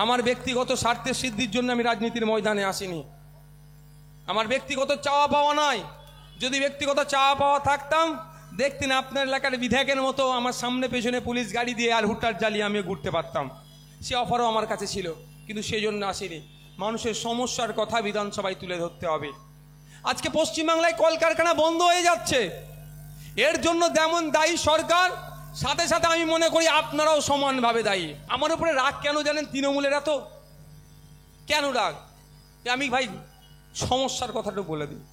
আমার ব্যক্তিগত স্বার্থের সিদ্ধির জন্য আমি রাজনীতির ময়দানে আসিনি। আমার ব্যক্তিগত চাওয়া পাওয়া নয়। যদি ব্যক্তিগত চাওয়া পাওয়া থাকতাম, দেখতেন আপনার এলাকার বিধায়কের মতো আমার সামনে পেছনে পুলিশ গাড়ি দিয়ে আর হুট্টার জ্বালিয়ে আমি ঘুরতে পারতাম। সে অফারও আমার কাছে ছিল, কিন্তু সেই জন্য আসিনি। মানুষের সমস্যার কথা বিধানসভায় তুলে ধরতে হবে। আজকে পশ্চিমবাংলায় কলকারখানা বন্ধ হয়ে যাচ্ছে, এর জন্য যেমন দায়ী সরকার, সাথে সাথে আমি মনে করি আপনারাও সমানভাবে দায়ী। আমার উপরে রাগ কেন জানেন তৃণমূলের এত? কেন রাগ? আমি ভাই সমস্যার কথাটা বলে দিই।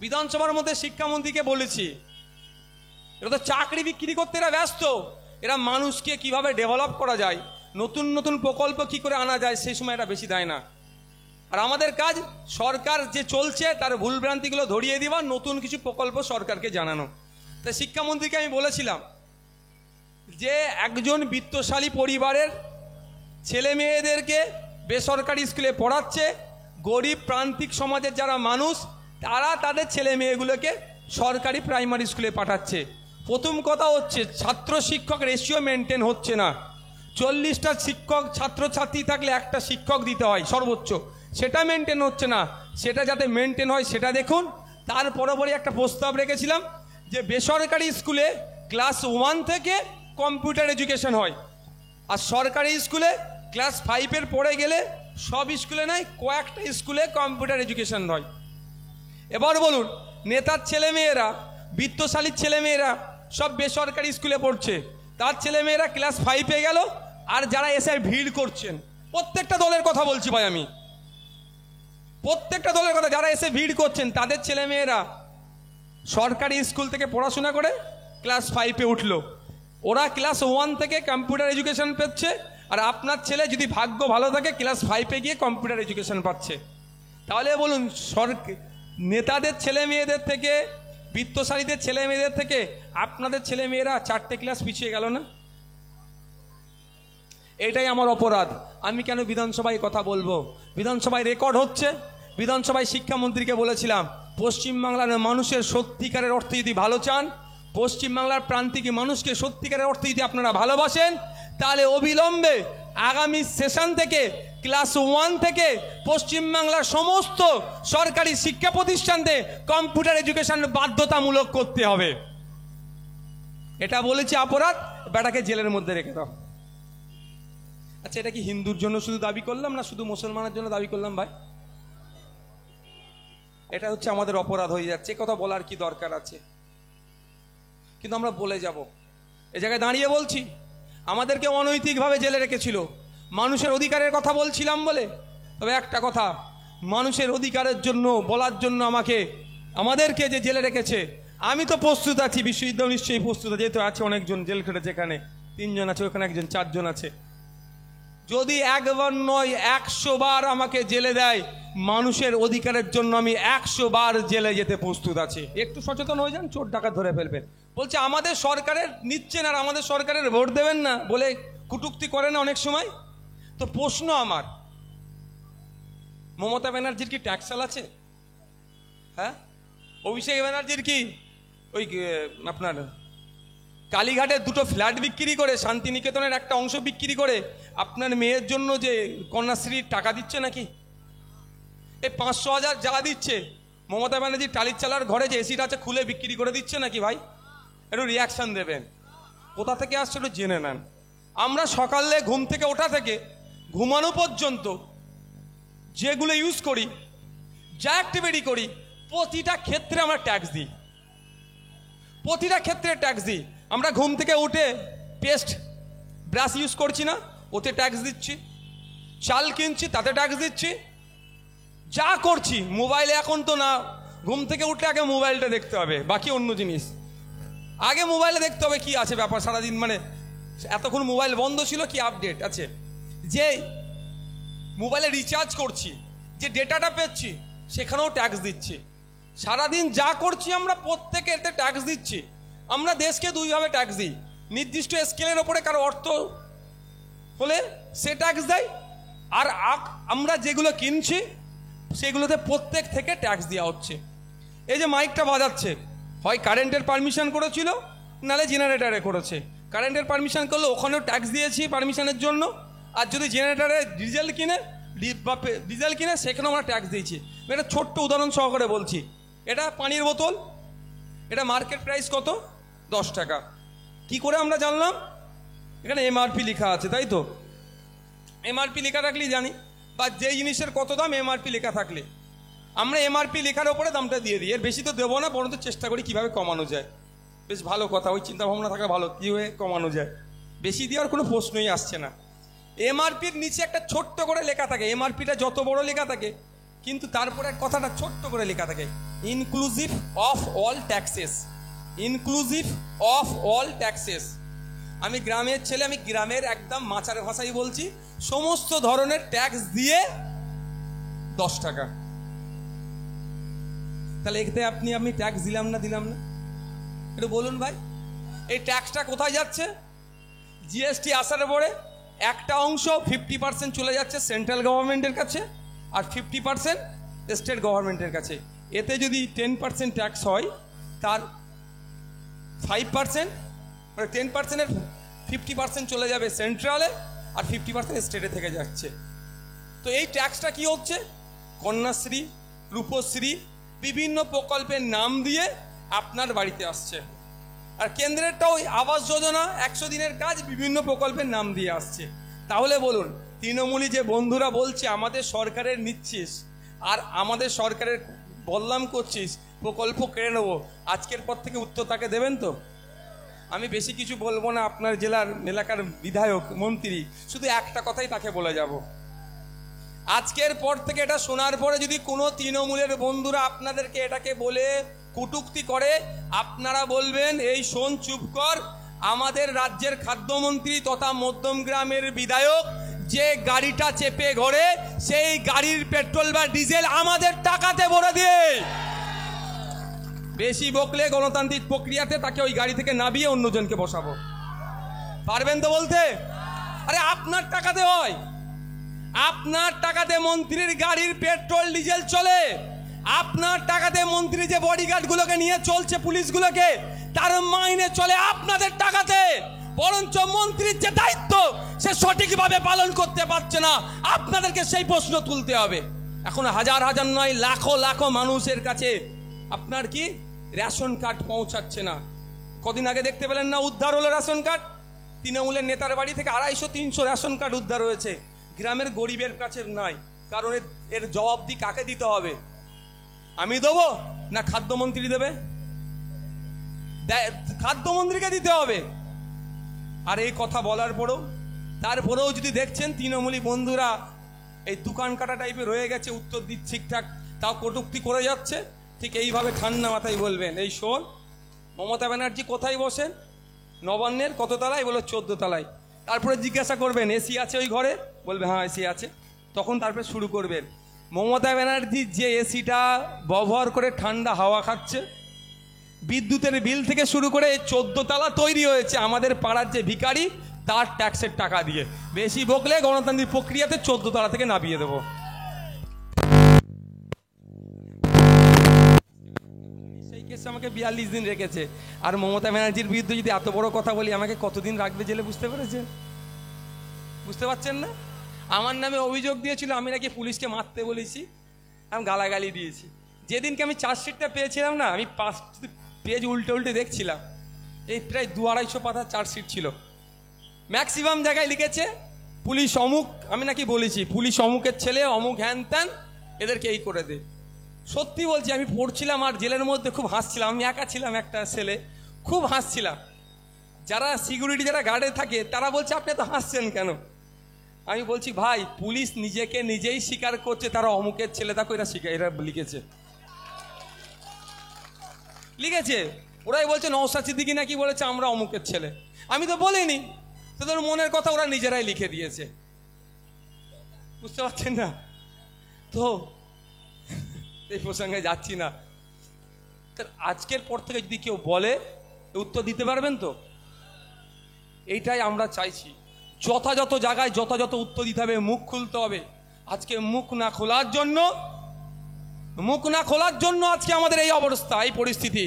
বিধানসভার মধ্যে শিক্ষামন্ত্রীকে বলেছি, এরা তো চাকরি বিক্রি করতে এরা ব্যস্ত। এরা মানুষকে কিভাবে ডেভেলপ করা যায়, নতুন নতুন প্রকল্প কি করে আনা যায়, সেই সময় এরা বেশি দেয় না। আর আমাদের কাজ সরকার যে চলছে তার ভুলভ্রান্তিগুলো ধরিয়ে দেওয়া, নতুন কিছু প্রকল্প সরকারকে জানানো। তাই শিক্ষামন্ত্রীকে আমি বলেছিলাম যে একজন বিত্তশালী পরিবারের ছেলে মেয়েদেরকে বেসরকারি স্কুলে পড়াচ্ছে, গরিব প্রান্তিক সমাজের যারা মানুষ তারা তাদের ছেলে মেয়েগুলোকে সরকারি প্রাইমারি স্কুলে পাঠাচ্ছে। প্রথম কথা হচ্ছে ছাত্র শিক্ষক রেশিও মেনটেন হচ্ছে না। 40টা শিক্ষক ছাত্রছাত্রী থাকলে একটা শিক্ষক দিতে হয় সর্বোচ্চ, সেটা মেনটেন হচ্ছে না। সেটা যাতে মেনটেন হয় সেটা দেখুন। তার পরপরই একটা প্রস্তাব রেখেছিলাম যে বেসরকারি স্কুলে ক্লাস 1 থেকে কম্পিউটার এডুকেশন হয়, আর সরকারি স্কুলে ক্লাস 5-এর পরে গেলে সব স্কুলে নয় কয়েকটা স্কুলে কম্পিউটার এডুকেশন হয়। এবার বলুন, নেতার ছেলেমেয়েরা, বিত্তশালীর ছেলেমেয়েরা সব বেসরকারি স্কুলে পড়ছে, তার ছেলেমেয়েরা ক্লাস 5-এ গেল, আর যারা এসে ভিড় করছেন, প্রত্যেকটা দলের কথা বলছি ভাই আমি, প্রত্যেকটা দলের কথা, যারা এসে ভিড় করছেন তাদের ছেলেমেয়েরা সরকারি স্কুল থেকে পড়াশোনা করে ক্লাস 5-এ উঠলো। ওরা ক্লাস 1 থেকে কম্পিউটার এডুকেশন পাচ্ছে, আর আপনার ছেলে যদি ভাগ্য ভালো থাকে ক্লাস 5-এ গিয়ে কম্পিউটার এডুকেশন পাচ্ছে। তাহলে বলুন, নেতাদের ছেলে মেয়েদের থেকে, বিত্তশালীদের ছেলে মেয়েদের থেকে আপনাদের ছেলে মেয়েরা 4টে ক্লাস পিছিয়ে গেল না? এটাই আমার অপরাধ। আমি কেন বিধানসভায় কথা বলবো? বিধানসভায় রেকর্ড হচ্ছে। বিধানসভায় শিক্ষামন্ত্রীকে বলেছিলাম, পশ্চিমবাংলার মানুষের সত্যিকারের অর্থে যদি ভালো চান, পশ্চিমবাংলার প্রান্তিক মানুষকে সত্যিকারের অর্থে যদি আপনারা ভালোবাসেন, তাহলে অবিলম্বে আগামী সেশন থেকে ক্লাস 1 থেকে পশ্চিমবাংলার সমস্ত সরকারি শিক্ষা প্রতিষ্ঠানে কম্পিউটার এডুকেশন বাধ্যতামূলক করতে হবে। এটা বলেছি অপরাধ, বেটাকে জেলের মধ্যে রেখে দাও। আচ্ছা, এটা কি হিন্দুর জন্য শুধু দাবি করলাম না শুধু মুসলমানের জন্য দাবি করলাম ভাই? এটা হচ্ছে আমাদের অপরাধ হয়ে যাচ্ছে। কথা বলার কি দরকার আছে? কিন্তু আমরা বলে যাব। এ জায়গায় দাঁড়িয়ে বলছি, আমাদেরকে অনৈতিকভাবে জেলে রেখেছিল, মানুষের অধিকারের কথা বলছিলাম বলে। তবে একটা কথা, মানুষের অধিকারের জন্য বলার জন্য আমাদেরকে যে জেলে রেখেছে, আমি তো প্রস্তুত আছি, বিশ্ববিদ্যালয় নিশ্চয়ই প্রস্তুত, যেহেতু আছে অনেকজন জেল খেটেছে, এখানে 3 জন আছে, ওখানে একজন, 4 জন আছে। যদি একবার নয় 100 বার আমাকে জেলে দেয়, মানুষের অধিকারের জন্য আমি 100 বার জেলে যেতে প্রস্তুত আছি। একটু সচেতন হয়ে যান, চোর ডাকাত ধরে ফেলবেন। বলছে আমাদের সরকারের নিচ্ছেন আর আমাদের সরকারের ভোট দেবেন না বলে কটূক্তি করে না অনেক সময়। তো প্রশ্ন আমার, মমতা ব্যানার্জির কি ট্যাক্সাল আছে? হ্যাঁ, অভিষেক ব্যানার্জির কি ওই আপনার কালীঘাটে 2টো ফ্ল্যাট বিক্রি করে, শান্তিনিকেতনের একটা অংশ বিক্রি করে আপনার মেয়ের জন্য যে কন্যাশ্রীর টাকা দিচ্ছে নাকি? এই 500,000 যা দিচ্ছে, মমতা ব্যানার্জি টালির চালার ঘরে যে এসিটা আছে খুলে বিক্রি করে দিচ্ছে নাকি ভাই? একটু রিয়াকশন দেবেন। কোথা থেকে আসছে একটু জেনে নেন। আমরা সকালে ঘুম থেকে ওঠা থেকে ঘুমানো পর্যন্ত যেগুলো ইউজ করি, যা অ্যাক্টিভিটি করি, প্রতিটা ক্ষেত্রে আমরা ট্যাক্স দিই। প্রতিটা ক্ষেত্রে ট্যাক্স দিই। আমরা ঘুম থেকে উঠে পেস্ট ব্রাশ ইউজ করছি না, ওতে ট্যাক্স দিচ্ছি। চাল কিনছি, তাতে ট্যাক্স দিচ্ছি। যা করছি মোবাইলে, এখন তো না, ঘুম থেকে উঠলে আগে মোবাইলটা দেখতে হবে, বাকি অন্য জিনিস আগে মোবাইলে দেখতে হবে কি আছে ব্যাপার সারাদিন। মানে এতক্ষণ মোবাইল বন্ধ ছিল, কি আপডেট আছে, যে মোবাইলে রিচার্জ করছি, যে ডেটাটা পেচ্ছি, সেখানেও ট্যাক্স দিচ্ছি। সারাদিন যা করছি আমরা প্রত্যেকে এতে ট্যাক্স দিচ্ছি। আমরা দেশকে 2 ভাবে ট্যাক্স দিই। নির্দিষ্ট স্কেলের ওপরে কারো অর্থ হলে সে ট্যাক্স দেয়, আর আমরা যেগুলো কিনছি সেগুলোতে প্রত্যেক থেকে ট্যাক্স দেওয়া হচ্ছে। এই যে মাইকটা বাজাচ্ছে, হয় কারেন্টের পারমিশন করেছিল, নালে জেনারেটারে করেছে। কারেন্টের পারমিশন করলে ওখানেও ট্যাক্স দিয়েছি পারমিশনের জন্য, আর যদি জেনারেটারে ডিজেল কিনে সেখানেও আমরা ট্যাক্স দিয়েছি। এটা ছোট্ট উদাহরণ সহকারে বলছি। এটা পানির বোতল, এটা মার্কেট প্রাইস কত? 10 টাকা। কি করে আমরা জানলাম? এখানে এমআরপি লেখা আছে, তাই তো? এমআরপি লেখা থাকলেই জানি, বা যে জিনিসের কত দাম এমআরপি লেখা থাকলে আমরা এমআরপি লেখার ওপরে দামটা দিয়ে দিই। এর বেশি তো দেবো না, বরঞ্চ চেষ্টা করি কীভাবে কমানো যায়। বেশ ভালো কথা, ওই চিন্তা ভাবনা থাকা ভালো, কীভাবে কমানো যায়। বেশি দেওয়ার কোনো প্রশ্নই আসছে না। এমআরপির নিচে একটা ছোট্ট করে লেখা থাকে, এমআরপিটা যত বড় লেখা থাকে কিন্তু তারপরে কথাটা ছোট্ট করে লেখা থাকে, inclusive of all taxes. Inclusive of all taxes. আমি গ্রামের ছেলে, আমি গ্রামের একদম মাচার ভাষাই বলছি, সমস্ত ধরনের ট্যাক্স দিয়ে 10 টাকা। তাহলে এতে আমি ট্যাক্স দিলাম না একটু বলুন ভাই। এই ট্যাক্সটা কোথায় যাচ্ছে? জিএসটি আসার পরে একটা অংশ 50% চলে যাচ্ছে সেন্ট্রাল গভর্নমেন্টের কাছে, আর 50% স্টেট গভর্নমেন্টের কাছে। এতে যদি 10% ট্যাক্স হয়, তার 5% মানে 10%-এর 50% চলে যাবে সেন্ট্রালে, আর 50% স্টেটে থেকে যাচ্ছে। তো এই ট্যাক্সটা কি হচ্ছে? কন্যাশ্রী, রূপশ্রী, বিভিন্ন প্রকল্পের নাম দিয়ে আপনার বাড়িতে আসছে। আর কেন্দ্রেরটা ওই আবাস যোজনা, 100 দিনের কাজ, বিভিন্ন প্রকল্পের নাম দিয়ে আসছে। তাহলে বলুন, তৃণমূলী যে বন্ধুরা বলছে আমাদের সরকারের নিচ্ছিস আর আমাদের সরকারের বদনাম করছিস, প্রকল্প কেড়ে নেবো, আজকের পর থেকে উত্তর তাকে দেবেন তো? আমি বেশি কিছু বলবো না, আপনার জেলার এলাকার বিধায়ক মন্ত্রী, শুধু একটা কথাই তাকে বলে যাব। আজকের পর থেকে এটা শোনার পরে যদি কোনো তৃণমূলের বন্ধুরা আপনাদেরকে এটাকে বলে কটূক্তি করে, আপনারা বলবেন, এই শোন, চুপ কর, আমাদের রাজ্যের খাদ্যমন্ত্রী তথা মধ্যমগ্রামের বিধায়ক যে গাড়িটা চেপে ঘোরে, সেই গাড়ির পেট্রোল বা ডিজেল আমাদের টাকাতে ভরে দিয়ে। বেশি বকলে গণতান্ত্রিক প্রক্রিয়াতে তাকে ওই গাড়ি থেকে নামিয়ে অন্যজনকে বসাবো। পারবেন তো বলতে? আরে আপনার টাকাতে হয়, আপনার টাকাতে মন্ত্রীর গাড়ির পেট্রোল ডিজেল চলে, আপনার টাকাতে মন্ত্রী যে বডিগার্ডগুলোকে নিয়ে চলছে, পুলিশগুলোকে, তার মাইনে চলে আপনাদের টাকাতে। বরঞ্চ মন্ত্রীর যে দায়িত্ব সে সঠিকভাবে পালন করতে পারছে না, আপনাদেরকে সেই প্রশ্ন তুলতে হবে। এখন হাজার হাজার নয়, লাখো লাখো মানুষের কাছে আপনার কি রেশন কার্ড পৌঁছাচ্ছে না। কদিন আগে দেখতে পেলেন না, উদ্ধার হলো রেশন কার্ড। তৃণমূলের নেতার বাড়ি থেকে 250-300 রেশন কার্ড উদ্ধার হয়েছে, গ্রামের গরিবের কাছে নাই। কারণ এর জবাবদি কাকে দিতে হবে? আমি দেবো না খাদ্যমন্ত্রী দেবে? খাদ্যমন্ত্রীকে দিতে হবে। আর এই কথা বলার পরেও, তারপরেও যদি দেখছেন তৃণমূলী বন্ধুরা এই দোকান কাটা টাইপের রয়ে গেছে, উত্তর দিচ্ছে ঠিকঠাক, তাও কটূক্তি করে যাচ্ছে, ঠিক এইভাবে ঠান্ডা মাথায় বলবেন, এই শোন, মমতা ব্যানার্জি কোথায় বসেন? নবান্নের কত তলায়? বলো 14 তলায়। তারপরে জিজ্ঞাসা করবেন, এসি আছে ওই ঘরে? বলবে হ্যাঁ এসি আছে। তখন তারপরে শুরু করবেন, মমতা ব্যানার্জি যে এসিটা ব্যবহার করে ঠান্ডা হাওয়া খাচ্ছে, বিদ্যুতের বিল থেকে শুরু করে 14 তলা তৈরি হয়েছে আমাদের পাড়ার যে ভিখারি, তার ট্যাক্সের টাকা দিয়ে। বেশি বকলে গণতান্ত্রিক প্রক্রিয়াতে 14 তলা থেকে নামিয়ে দেবো। সেই কেসে আমাকে 42 দিন রেখেছে। আর মমতা ব্যানার্জির বিরুদ্ধে যদি এত বড় কথা বলি, আমাকে কতদিন রাখবে জেলে? বুঝতে পেরেছেন? বুঝতে পারছেন না? আমার নামে অভিযোগ দিয়েছিল আমি নাকি পুলিশকে মারতে বলেছি, আমি গালাগালি দিয়েছি। যেদিনকে আমি চার্জশিটটা পেয়েছিলাম না, আমি 5 পেজ উল্টে দেখছিলাম, এই প্রায় 200-250 পাতার চার্জশিট ছিল। ম্যাক্সিমাম জায়গায় লিখেছে পুলিশ অমুক, আমি নাকি বলেছি পুলিশ অমুকের ছেলে, অমুক হ্যান ত্যান, এদেরকে এই করে দে। সত্যি বলছি, আমি পড়ছিলাম আর জেলের মধ্যে খুব হাসছিলাম। আমি একা ছিলাম, একটা ছেলে, খুব হাসছিলাম। যারা সিকিউরিটি, যারা গার্ডে থাকে, তারা বলছে আপনি তো হাসছেন কেন? আমি বলছি ভাই, পুলিশ নিজেকে নিজেই স্বীকার করছে তারা অমুকের ছেলে। দেখো এরা এরা লিখেছে ওরাই বলছে নওশাদ সিদ্দিকী নাকি বলেছে আমরা অমুকের ছেলে। আমি তো বলিনি, তাদের মনের কথা ওরা নিজেরাই লিখে দিয়েছে। বুঝতে পারছেন না তো? এই প্রসঙ্গে যাচ্ছি না। আজকের পর থেকে যদি কেউ বলে, উত্তর দিতে পারবেন তো? এইটাই আমরা চাইছি। যথাযথ জায়গায় যথাযথ উত্তর দিতে হবে, মুখ খুলতে হবে। আজকে মুখ না খোলার জন্য আজকে আমাদের এই অবস্থা, এই পরিস্থিতি।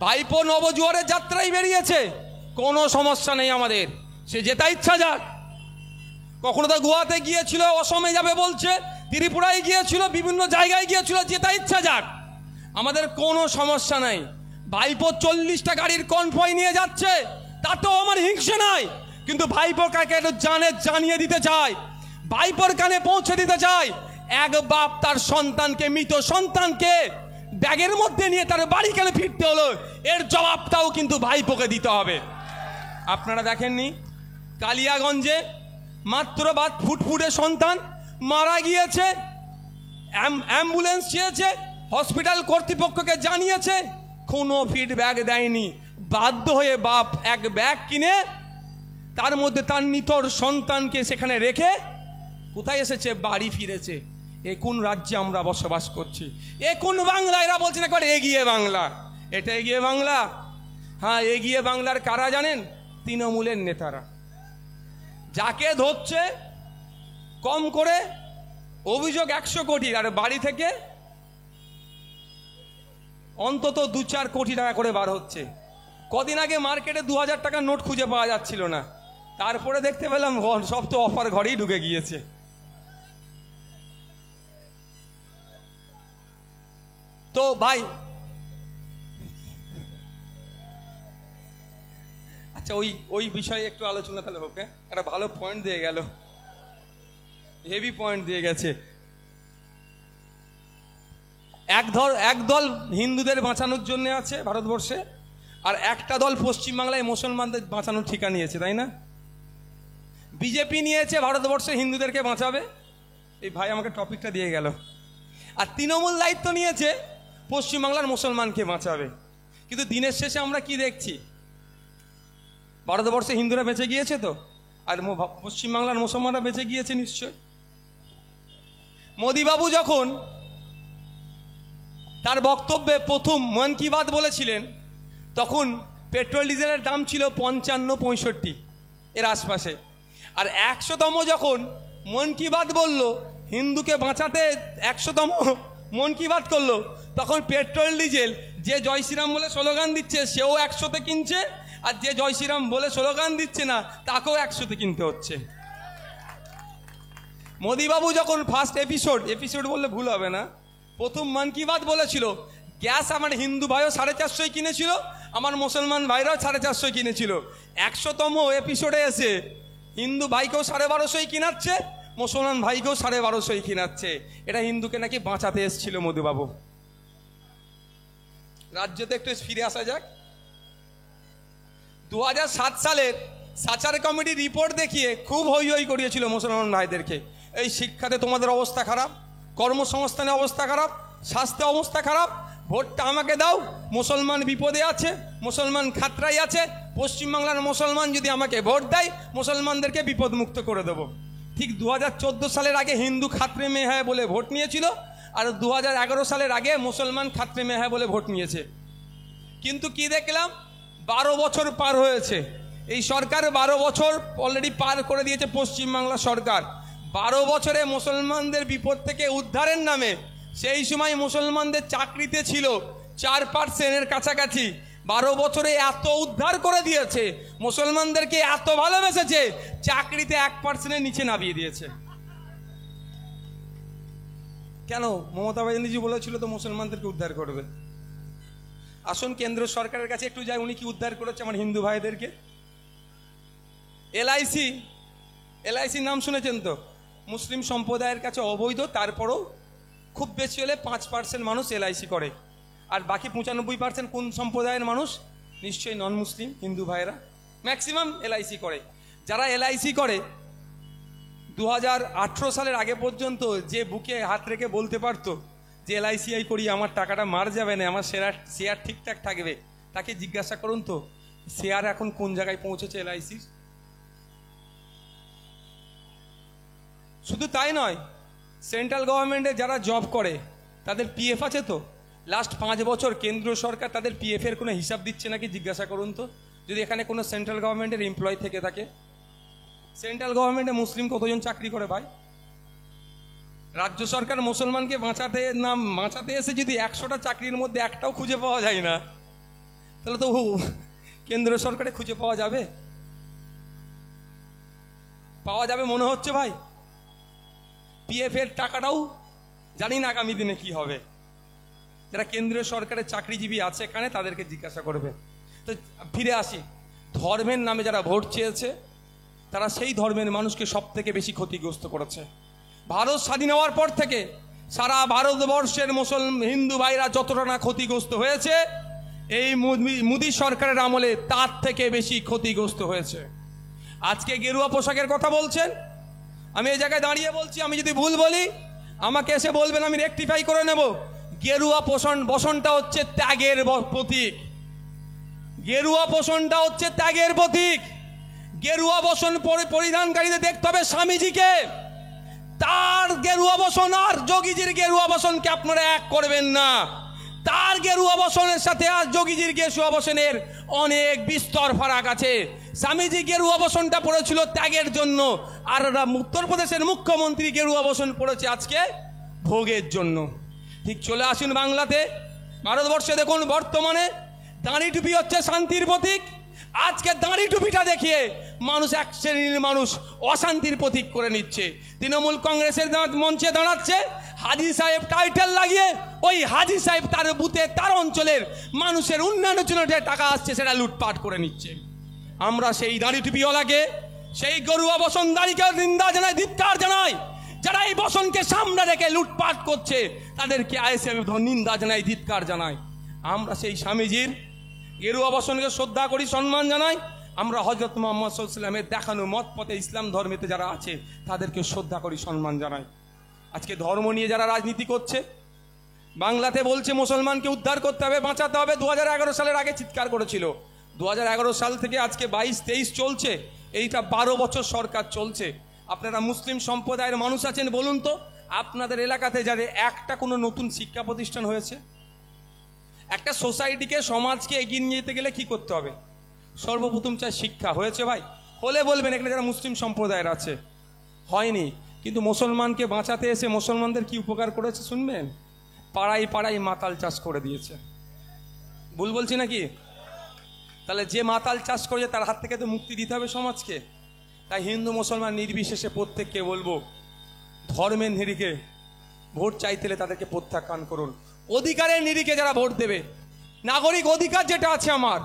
ভাইপো নবজোয়ারের যাত্রায় বেরিয়েছে, কোনো সমস্যা নেই আমাদের, সে যেটা ইচ্ছা যাক। কখনো তো গোয়াতে গিয়েছিল, অসমে যাবে বলছে, ত্রিপুরায় গিয়েছিল, বিভিন্ন জায়গায় গিয়েছিল, যেটা ইচ্ছা যাক, আমাদের কোনো সমস্যা নাই। ভাইপো 40টা গাড়ির কনভয় নিয়ে যাচ্ছে, তাতেও আমার হিংসে নাই, কিন্তু ভাইপোর কাকে একটু জানিয়ে দিতে চাই, ভাইপোর কানে পৌঁছে দিতে চাই, এক বাপ তার সন্তানকে, মৃত সন্তানকে ব্যাগের মধ্যে নিয়ে তার বাড়ি কেন ফিরতে হলো, এর জবাবটাও কিন্তু ভাইপোকে দিতে হবে। আপনারা দেখেননি কালিয়াগঞ্জে মাত্র ফুটফুটে সন্তান মারা গিয়েছে, অ্যাম্বুলেন্স চেয়েছে, হসপিটাল কর্তৃপক্ষকে জানিয়েছে, কোনো ফিডব্যাক দেয়নি। বাধ্য হয়ে বাপ এক ব্যাগ কিনে তার মধ্যে তার নিতর সন্তানকে সেখানে রেখে কোথায় এসেছে, বাড়ি ফিরেছে। এ কোন রাজ্যে আমরা বসবাস করছি? এ কোন বাংলা? এরা বলছেন একবার এগিয়ে বাংলা। এটা এগিয়ে বাংলা? হ্যাঁ, এগিয়ে বাংলার কারা জানেন? তৃণমূলের নেতারা। যাকে ধরছে কম করে অভিযোগ 100 কোটি, আর বাড়ি থেকে অন্তত 2-4 কোটি টাকা করে বার হচ্ছে। কদিন আগে মার্কেটে 2000 টাকার নোট খুঁজে পাওয়া যাচ্ছিল না, তারপরে দেখতে পেলাম সব তো অফার ঘরেই ঢুকে গিয়েছে। তো ভাই, আচ্ছা ওই বিষয়ে একটু আলোচনা তাহলে হোক। একটা ভালো পয়েন্ট দিয়ে গেল, হেভি পয়েন্ট দিয়ে গেছে। এক দল হিন্দুদের বাঁচানোর জন্য আছে ভারতবর্ষে, আর একটা দল পশ্চিমবাংলায় মুসলমানদের বাঁচানোর ঠিকা নিয়েছে, তাই না? বিজেপি নিয়েছে ভারতবর্ষে হিন্দুদেরকে বাঁচাবে, এই ভাই আমাকে টপিকটা দিয়ে গেল। আর তৃণমূল দায়িত্ব নিয়েছে পশ্চিমবাংলার মুসলমানকে বাঁচাবে। কিন্তু দিনের শেষে আমরা কি দেখছি? ভারতবর্ষে হিন্দুরা বেঁচে গিয়েছে তো, আর পশ্চিমবাংলার মুসলমানরা বেঁচে গিয়েছে নিশ্চয়। মোদিবাবু যখন তার বক্তব্যে প্রথম মন কি বাত বলেছিলেন, তখন পেট্রোল ডিজেলের দাম ছিল 55-65 এর আশপাশে। আর 100তম যখন মন কি বাত বলল, হিন্দুকে বাঁচাতে 100তম মন কি বাত করলো, তখন পেট্রোল ডিজেল যে জয় শ্রীরাম বলে স্লোগান দিচ্ছে সেও 100তে কিনছে, আর যে জয় শ্রীরাম বলে স্লোগান দিচ্ছে না তাকেও 100তে কিনতে হচ্ছে। মোদিবাবু যখন ফার্স্ট এপিসোড বললে ভুল হবে না, প্রথম মন কি বাত বলেছিল, গ্যাস আমার হিন্দু ভাইও 450 কিনেছিল, আমার মুসলমান ভাইরাও 450 কিনেছিল। 100তম এপিসোডে এসে হিন্দু ভাইকেও 1250 কিনাচ্ছে, মুসলমান ভাইকেও 1250 কিনাচ্ছে। এটা হিন্দুকে নাকি বাঁচাতে এসেছিল মোদিবাবু। রাজ্যতে একটু ফিরে আসা যাক। 2007 সালের সাচার কমিটি রিপোর্ট দেখিয়ে খুব হই হই করিয়েছিল মুসলমান ভাইদেরকে, এই শিক্ষাতে তোমাদের অবস্থা খারাপ, কর্মসংস্থানে অবস্থা খারাপ, স্বাস্থ্য অবস্থা খারাপ, ভোটটা আমাকে দাও, মুসলমান বিপদে আছে, মুসলমান খাতরাই আছে, পশ্চিমবাংলার মুসলমান যদি আমাকে ভোট দেয় মুসলমানদেরকে বিপদমুক্ত করে দেবো। ঠিক 2014 সালের আগে হিন্দু খাতরে মে হ্যায় বলে ভোট নিয়েছিল, আর 2011 সালের আগে মুসলমান খাতরে মে হ্যায় বলে ভোট নিয়েছে। কিন্তু কি দেখলাম, 12 বছর পার হয়েছে, এই সরকার 12 বছর অলরেডি পার করে দিয়েছে পশ্চিমবাংলা সরকার। 12 বছরে মুসলমানদের বিপদ থেকে উদ্ধারের নামে সেই সময় মুসলমানদের চাকরিতে ছিল 4% কাছাকাছি। 12 বছরে এত উদ্ধার করে দিয়েছে, মুসলমানদেরকে এত ভালোবেসেছে, চাকরিতে 1% নিচে নামিয়ে দিয়েছে। কেন? মমতা ব্যানার্জি বলেছিল তো মুসলমানদেরকে উদ্ধার করবে। আসুন কেন্দ্র সরকারের কাছে একটু যাই, উনি কি উদ্ধার করেছে আমার হিন্দু ভাইদেরকে। এলআইসি নাম শুনেছেন তো? মুসলিম সম্প্রদায়ের কাছে অবৈধ, তারপরও খুব বেশি হলে 5% মানুষ এলআইসি করে, আর বাকি 95% কোন সম্প্রদায়ের মানুষ? নিশ্চয়ই নন মুসলিম হিন্দু ভাইয়েরা ম্যাক্সিমাম এলআইসি করে। যারা এলআইসি করে 2018 সালের আগে পর্যন্ত যে বুকে হাত রেখে বলতে পারতো যে এলআইসিআই করি আমার টাকাটা মার যাবে না, আমার শেয়ার ঠিকঠাক থাকবে, তাকে জিজ্ঞাসা করুন তো শেয়ার এখন কোন জায়গায় পৌঁছেছে এলআইসির। শুধু তাই নয়, সেন্ট্রাল গভর্নমেন্টে যারা জব করে তাদের পিএফ আছে তো? লাস্ট 5 বছর কেন্দ্র সরকার তাদের পিএফের কোনো হিসাব দিচ্ছে নাকি জিজ্ঞাসা করুন তো, যদি এখানে কোনো সেন্ট্রাল গভর্নমেন্টের এমপ্লয় থেকে থাকে। সেন্ট্রাল গভর্নমেন্টে মুসলিম কতজন চাকরি করে ভাই? রাজ্য সরকার মুসলমানকে বাঁচাতে এসে যদি 100টা চাকরির মধ্যে একটাও খুঁজে পাওয়া যায় না, তাহলে তো কেন্দ্র সরকারে খুঁজে পাওয়া যাবে? পাওয়া যাবে মনে হচ্ছে ভাই? পিএফ এর টাকাটাও জানি না আগামী দিনে কি হবে। যারা কেন্দ্রীয় সরকারের চাকরিজীবী আছে এখানে, তাদেরকে জিজ্ঞাসা করবে। তো ফিরে আসি, ধর্মের নামে যারা ভোট চেয়েছে তারা সেই ধর্মের মানুষকে সব থেকে বেশি ক্ষতিগ্রস্ত করেছে। ভারত স্বাধীন হওয়ার পর থেকে সারা ভারতবর্ষের হিন্দু ভাইরা যতটা না ক্ষতিগ্রস্ত হয়েছে, এই মোদী সরকারের আমলে তার থেকে বেশি ক্ষতিগ্রস্ত হয়েছে। আজকে গেরুয়া পোশাকের কথা বলছেন, আমি এই জায়গায় দাঁড়িয়ে বলছি, আমি যদি ভুল বলি আমাকে এসে বলবেন, আমি রেকটিফাই করে নেব। গেরুয়া বসনটা হচ্ছে ত্যাগের প্রতীক। গেরুয়া বসনটা হচ্ছে ত্যাগের প্রতীক। গেরুয়া বসন পরিধানকারীদের দেখতে হবে স্বামীজিকে। তার গেরুয়া বসন আর যোগীজির গেরুয়া বসনকে আপনারা এক করবেন না। তার গেরুয়া বসনের সাথে আর যোগীজির গেরুয়া বসনের অনেক বিস্তর ফারাক আছে। স্বামীজি গেরুয়া বসনটা পড়েছিল ত্যাগের জন্য, আর উত্তরপ্রদেশের মুখ্যমন্ত্রী গেরুয়া বসন পড়েছে আজকে ভোগের জন্য। ঠিক চলে আসুন বাংলাতে। ভারতবর্ষে দেখুন বর্তমানে দাঁড়ি টুপি হচ্ছে শান্তির প্রতীক। আজকে দাঁড়ি টুপিটা দেখিয়ে মানুষ, এক শ্রেণীর মানুষ অশান্তির প্রতীক করে নিচ্ছে। তৃণমূল কংগ্রেসের মঞ্চে দাঁড়াচ্ছে, হাজি সাহেব টাইটেল লাগিয়ে ওই হাজি সাহেব তার বুথে তার অঞ্চলের মানুষের উন্নয়নের জন্য যে টাকা আসছে সেটা লুটপাট করে নিচ্ছে। আমরা সেই দাঁড়ি টুপিওয়ালাকে, সেই গরুয়া বসনদারিকে নিন্দা জানাই, ধিক্কার জানাই। যারা এই বসনকে সামনে রেখে লুটপাট করছে তাদেরকে আইএসএফ নিন্দা জানাই, ধিক্কার জানাই। আমরা সেই স্বামীজির গেরুয়া বসনকে শ্রদ্ধা করি, সম্মান জানাই। আমরা হযরত মুহাম্মদ সাল্লাল্লাহু আলাইহি ওয়াসাল্লামের দেখানো মত পথে ইসলাম ধর্মেতে যারা আছে তাদেরকে শ্রদ্ধা করি, সম্মান জানাই। আজকে ধর্ম নিয়ে যারা রাজনীতি করছে, বাংলাতে বলছে মুসলমানকে উদ্ধার করতে হবে, বাঁচাতে হবে, 2011 সালের আগে চিৎকার করেছিল। 2011 সাল থেকে আজকে 22-23 চলছে, এইটা 12 বছর সরকার চলছে। আপনারা মুসলিম সম্প্রদায়ের মানুষ আছেন, বলুন তো আপনাদের এলাকাতে যাদের একটা কোনো নতুন শিক্ষা প্রতিষ্ঠান হয়েছে? একটা সোসাইটিকে, সমাজকে এগিয়ে নিয়ে যেতে গেলে কি করতে হবে? সর্বপ্রথম চাই শিক্ষা। হয়েছে ভাই? হলে বলবেন এখানে যারা মুসলিম সম্প্রদায়ের আছে। হয়নি, কিন্তু মুসলমানকে বাঁচাতে এসে মুসলমানদের কি উপকার করেছে শুনবেন? পাড়ায় পাড়ায় মাতাল চাষ করে দিয়েছে। ভুল বলছি নাকি? তাহলে যে মাতাল চাষ করেছে তার হাত থেকে তো মুক্তি দিতে হবে সমাজকে। তাই হিন্দু মুসলমান নির্বিশেষে প্রত্যেককে বলবো, ধর্মের নিরিখে ভোট চাইতে হলে তাদেরকে প্রত্যাখ্যান করুন। অধিকারের নিরিখে যারা ভোট দেবে, নাগরিক অধিকার যেটা আছে আমার,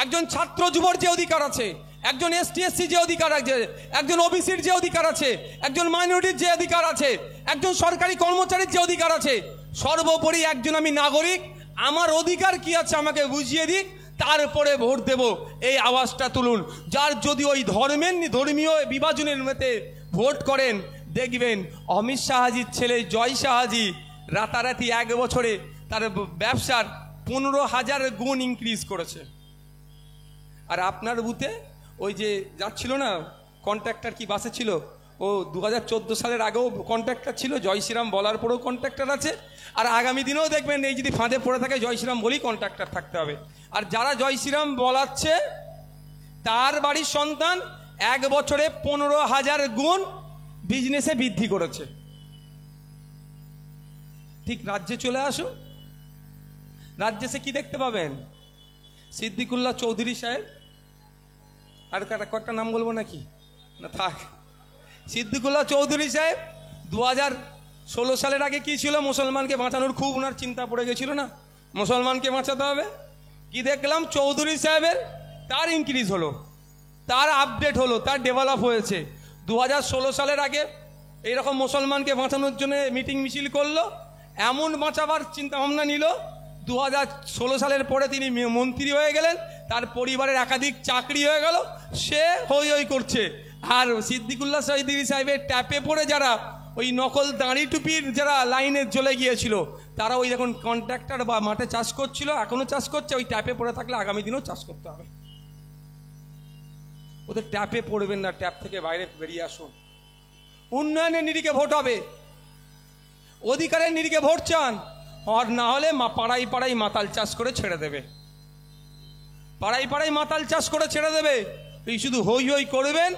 একজন ছাত্র যুবর যে অধিকার আছে, একজন ST/SC যে অধিকার আছে, একজন ওবিসির যে অধিকার আছে, একজন মাইনরিটির যে অধিকার আছে, একজন সরকারি কর্মচারীর যে অধিকার আছে, সর্বোপরি একজন আমি নাগরিক, আমার অধিকার কি আছে আমাকে বুঝিয়ে দিক, তারপরে ভোট দেব, এই আওয়াজটা তুলুন। যার যদি ওই ধর্মীয় বিভাজনের মধ্যে ভোট করেন, দেখবেন অমিত শাহজির ছেলে জয় শাহজি রাতারাতি 1 বছরে তার ব্যবসার 15,000 গুণ ইনক্রিজ করেছে। আর আপনার বুথে ওই যে যাচ্ছিল না কন্ট্রাক্টর, কি বাসে ছিল ও, 2014 সালের আগেও কন্ট্রাক্টর ছিল, জয় শ্রীরাম বলার পরেও কন্ট্রাক্টর আছে। আর আগামী দিনেও দেখবেন এই যদি ফাঁদে পড়ে থাকে জয় শ্রীরাম বলেই কন্ট্রাক্টর থাকতে হবে। আর যারা জয় শ্রীরাম বলাচ্ছে তার বাড়ির সন্তান 1 বছরে 15,000 গুণ বিজনেসে বৃদ্ধি করেছে। ঠিক রাজ্যে চলে আসো, রাজ্যে সে কি দেখতে পাবেন? সিদ্দিকুল্লাহ চৌধুরী সাহেব, আর কয়েকটা নাম বলবো নাকি? না থাক। সিদ্দিকুল্লাহ চৌধুরী সাহেব 2016 সালের আগে কি ছিল? মুসলমানকে বাঁচানোর খুব ওনার চিন্তা পড়ে গেছিল না, মুসলমানকে বাঁচাতে হবে। কি দেখলাম? চৌধুরী সাহেবের তার ইনক্রিজ হলো, তার আপডেট হলো, তার ডেভেলপ হয়েছে। 2016 সালের আগে এইরকম মুসলমানকে বাঁচানোর জন্য মিটিং মিছিল করলো, এমন বাঁচাবার চিন্তা ভাবনা নিল। 2016 সালের পরে তিনি মন্ত্রী হয়ে গেলেন, তার পরিবারের একাধিক চাকরি হয়ে গেল, সে হই হই করছে। আর সিদ্দিকুল্লাহ চৌধুরী সাহেবের ট্যাপে পড়ে যারা ওই নকল দাঁড়ি টুপির যারা লাইনে চলে গিয়েছিল, তারা ওই যখন কন্ট্রাক্টর বা মাঠে চাষ করছিল, এখনো চাষ করছে, ওই ট্যাপে পড়ে থাকলে আগামী দিনেও চাষ করতে হবে। ওদের ট্যাপে পড়বেন না, ট্যাপ থেকে বাইরে বেরিয়ে আসুন। উন্নয়নের নিরিখে ভোট হবে, অধিকারের নিরিখে ভোট চান, আর না হলে পাড়ায় পাড়ায় মাতাল চাষ করে ছেড়ে দেবে, পাড়ায় পাড়ায় মাতাল চাষ করে ছেড়ে দেবে। এই শুধু হই হই করবেন।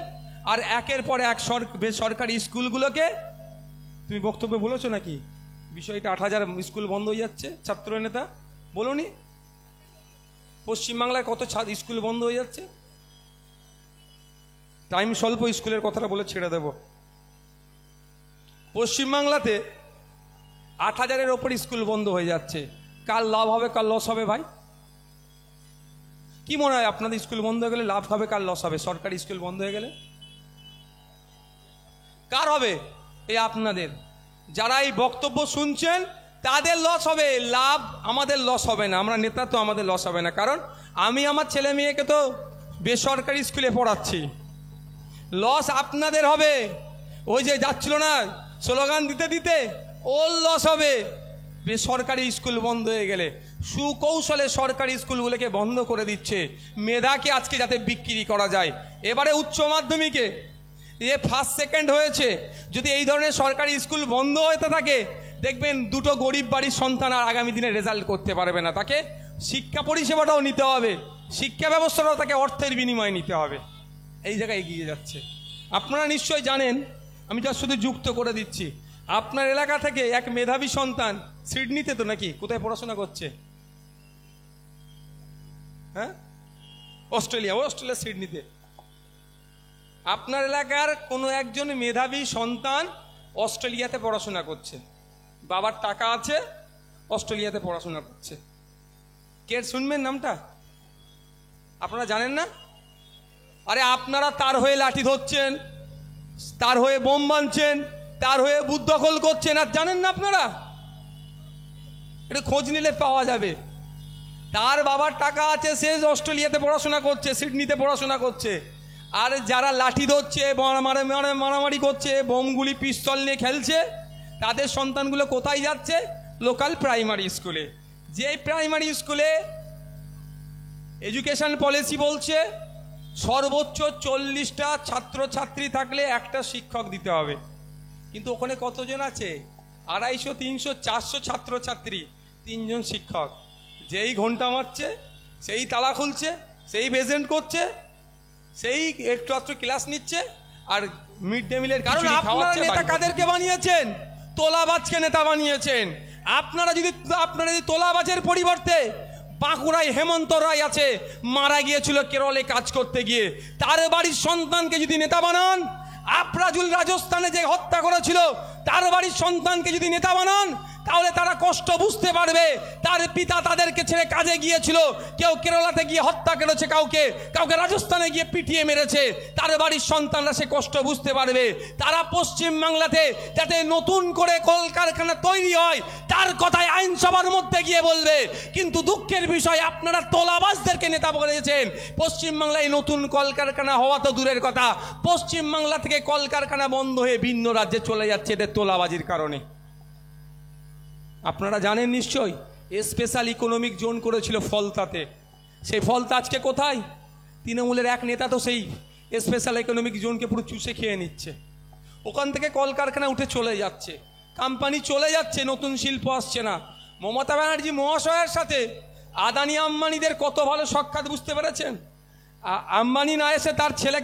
আর একের পর এক বেসরকারি স্কুলগুলোকে, তুমি বক্তব্য বলেছো নাকি বিষয়টা? 8,000 স্কুল বন্ধ হয়ে যাচ্ছে, ছাত্র নেতা বলোনি? পশ্চিমবাংলায় কত স্কুল বন্ধ হয়ে যাচ্ছে? টাইম স্বল্প, স্কুলের কথাটা বলে ছেড়ে দেব। পশ্চিমবাংলাতে 8,000-এর ওপর স্কুল বন্ধ হয়ে যাচ্ছে। কার লাভ হবে কার লস হবে ভাই? কি মনে হয় আপনাদের স্কুল বন্ধ হয়ে গেলে লাভ হবে কার লস হবে? সরকারি স্কুল বন্ধ হয়ে গেলে কার হবে? এই আপনাদের যারা এই বক্তব্য শুনছেন তাদের লস হবে, লাভ আমাদের লস হবে না। আমরা নেতা তো, আমাদের লস হবে না, কারণ আমি আমার ছেলে মেয়েকে তো বেসরকারি স্কুলে পড়াচ্ছি। লস আপনাদের হবে। ওই যে যাচ্ছিল না স্লোগান দিতে দিতে, ওর লস হবে বেসরকারি স্কুল বন্ধ হয়ে গেলে। সুকৌশলে সরকারি স্কুলগুলোকে বন্ধ করে দিচ্ছে মেধাকে আজকে যাতে বিক্রি করা যায়। এবারে উচ্চ মাধ্যমিকে ফার্স্ট সেকেন্ড হয়েছে, যদি এই ধরনের সরকারি স্কুল বন্ধ হতে থাকে দেখবেন দুটো গরিব বাড়ির সন্তান আর আগামী দিনে রেজাল্ট করতে পারবে না। তাকে শিক্ষা পরিষেবাটাও নিতে হবে, শিক্ষা ব্যবস্থাটাও তাকে অর্থের বিনিময়ে নিতে হবে। এই জায়গায় এগিয়ে যাচ্ছে। আপনারা নিশ্চয়ই জানেন, আমি যা শুধু যুক্ত করে দিচ্ছি, আপনার এলাকা থেকে এক মেধাবী সন্তান সিডনিতে তো নাকি কোথায় পড়াশোনা করছে? হ্যাঁ, অস্ট্রেলিয়া সিডনিতে। আপনার এলাকার কোনো একজন মেধাবী সন্তান অস্ট্রেলিয়াতে পড়াশোনা করছে, বাবার টাকা আছে, অস্ট্রেলিয়াতে পড়াশোনা করছে। কে শুনবেন নামটা? আপনারা জানেন না? আরে আপনারা তার হয়ে লাঠি ধরছেন, তার হয়ে বোম বাঁধছেন, তার হয়ে বুথ দখল করছেন, আর জানেন না আপনারা? এটা খোঁজ নিলে পাওয়া যাবে। তার বাবার টাকা আছে, সে অস্ট্রেলিয়াতে পড়াশোনা করছে, সিডনিতে পড়াশোনা করছে। আর যারা লাঠি ধরছে, মারামারি করছে, বোমগুলি পিস্তল নিয়ে খেলছে, তাদের সন্তানগুলো কোথায় যাচ্ছে? লোকাল প্রাইমারি স্কুলে। যে প্রাইমারি স্কুলে এডুকেশন পলিসি বলছে সর্বোচ্চ 40টা ছাত্রছাত্রী থাকলে একটা শিক্ষক দিতে হবে, কিন্তু ওখানে কতজন আছে? 250, 300, 400 ছাত্রছাত্রী, 3 জন শিক্ষক। যেই ঘন্টা মারছে, সেই তালা খুলছে, সেই প্রেজেন্ট করছে, সেই একটু একটু ক্লাস নিচ্ছে, আর মিড ডে মিলের কারণ আপনারা নেতা কাদেরকে বানিয়েছেন? তোলাবাজকে নেতা বানিয়েছেন। আপনারা যদি তোলাবাজের পরিবর্তে, বাঁকুড়ায় হেমন্ত রায় আছে, মারা গিয়েছিল কেরলে কাজ করতে গিয়ে, তার বাড়ির সন্তানকে যদি নেতা বানান, আফরাজুল রাজস্থানে যে হত্যা করেছিল তার বাড়ির সন্তানকে যদি নেতা বানান, তাহলে তারা কষ্ট বুঝতে পারবে। তার পিতা তাদেরকে ছেড়ে কাজে গিয়েছিল, কেউ কেরালাতে গিয়ে হত্যা করেছে, কাউকে রাজস্থানে গিয়ে পিটিয়ে মেরেছে, তার বাড়ির সন্তানরা সে কষ্ট বুঝতে পারবে। তারা পশ্চিমবাংলাতে যাতে নতুন করে কলকারখানা তৈরি হয় তার কথায় আইনসভার মধ্যে গিয়ে বলবে। কিন্তু দুঃখের বিষয়, আপনারা তোলাবাজদেরকে নেতা বানিয়েছেন। পশ্চিমবাংলায় নতুন কলকারখানা হওয়া তো দূরের কথা, পশ্চিমবাংলা থেকে কলকারখানা বন্ধ হয়ে ভিন্ন রাজ্যে চলে যাচ্ছে এদের তোলাবাজির কারণে। আপনারা জানেন নিশ্চয়ই, স্পেশাল ইকোনমিক জোন করেছিল ফলতাতে। সেই ফলতা আজকে কোথায়? তৃণমূলের এক নেতা তো সেই স্পেশাল ইকোনমিক জোনকে পুরো চুষে খেয়ে নিচ্ছে। ওখান থেকে কলকারখানা উঠে চলে যাচ্ছে, কোম্পানি চলে যাচ্ছে, নতুন শিল্প আসছে না। মমতা ব্যানার্জি মহাশয়ের সাথে আদানি আম্বানিদের কত ভালো সাক্ষাৎ বুঝতে পেরেছেন? আম্বানি না এসে তার ছেলেকে